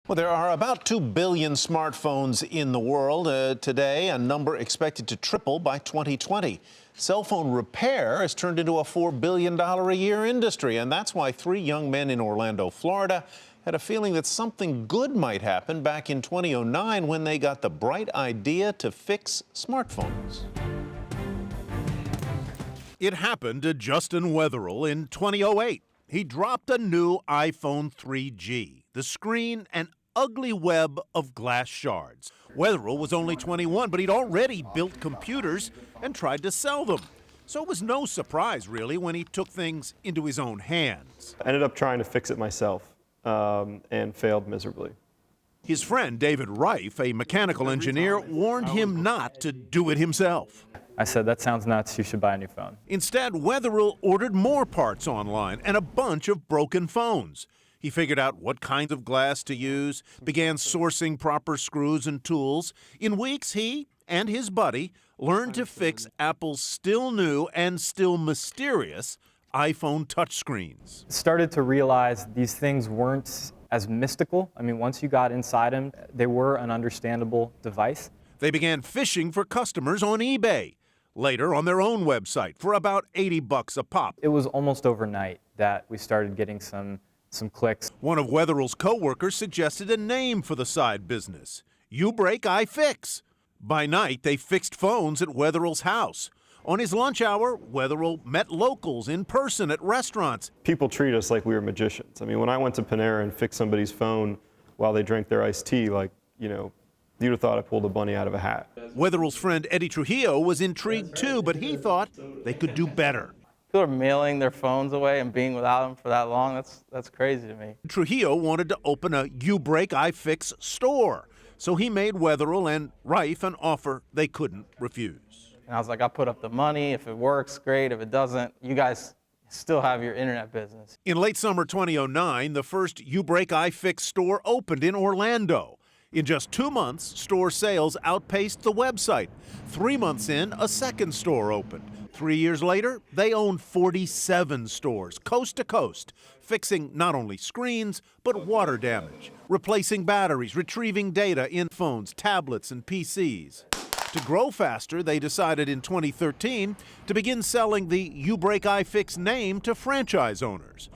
Well, there are about 2 billion smartphones in the world today, a number expected to triple by 2020. Cell phone repair has turned into a $4 billion a year industry, and that's why 3 young men in Orlando, Florida, had a feeling that something good might happen back in 2009 when they got the bright idea to fix smartphones. It happened to Justin Wetherill in 2008. He dropped a new iPhone 3G, the screen an ugly web of glass shards. Wetherill was only 21, but he'd already built computers and tried to sell them. So it was no surprise, really, when he took things into his own hands. I ended up trying to fix it myself and failed miserably. His friend David Reif, a mechanical engineer, warned him not to do it himself. I said, that sounds nuts, you should buy a new phone. Instead, Wetherill ordered more parts online and a bunch of broken phones. He figured out what kinds of glass to use, began sourcing proper screws and tools. In weeks, he and his buddy learned to fix Apple's still new and still mysterious iPhone touchscreens. Started to realize these things weren't as mystical. I mean, once you got inside them, they were an understandable device. They began fishing for customers on eBay. Later, on their own website for about $80 a pop. It was almost overnight that we started getting some clicks. One of Wetherill's co-workers suggested a name for the side business, uBreakiFix. By night, they fixed phones at Wetherill's house. On his lunch hour, Wetherill met locals in person at restaurants. People treat us like we were magicians. I mean, when I went to Panera and fixed somebody's phone while they drank their iced tea, like, you know, you'd have thought I pulled a bunny out of a hat. Wetherill's friend Eddie Trujillo was intrigued too, but he thought they could do better. People are mailing their phones away and being without them for that long. That's crazy to me. Trujillo wanted to open a uBreakiFix store, so he made Wetherill and Reif an offer they couldn't refuse. And I was like, I'll put up the money. If it works, great. If it doesn't, you guys still have your internet business. In late summer 2009, the first uBreakiFix store opened in Orlando. In just 2 months, store sales outpaced the website. 3 months in, a second store opened. 3 years later, they own 47 stores, coast to coast, fixing not only screens, but water damage, replacing batteries, retrieving data in phones, tablets, and PCs. To grow faster, they decided in 2013 to begin selling the uBreakiFix name to franchise owners.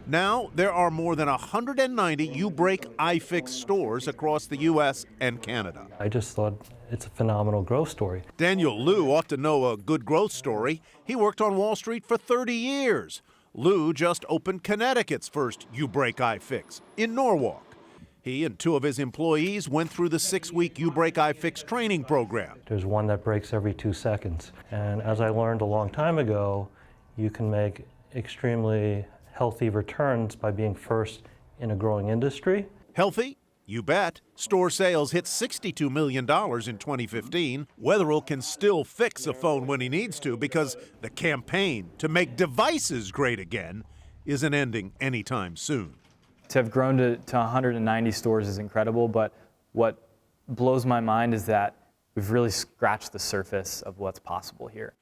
Now, there are more than 190 uBreakiFix stores across the U.S. and Canada. I just thought it's a phenomenal growth story. Daniel Liu ought to know a good growth story. He worked on Wall Street for 30 years. Liu just opened Connecticut's first uBreakiFix in Norwalk. He and 2 of his employees went through the 6-week uBreakiFix training program. There's one that breaks every 2 seconds. And as I learned a long time ago, you can make extremely healthy returns by being first in a growing industry. Healthy? You bet. Store sales hit $62 million in 2015. Wetherill can still fix a phone when he needs to because the campaign to make devices great again isn't ending anytime soon. To have grown to 190 stores is incredible, but what blows my mind is that we've really scratched the surface of what's possible here.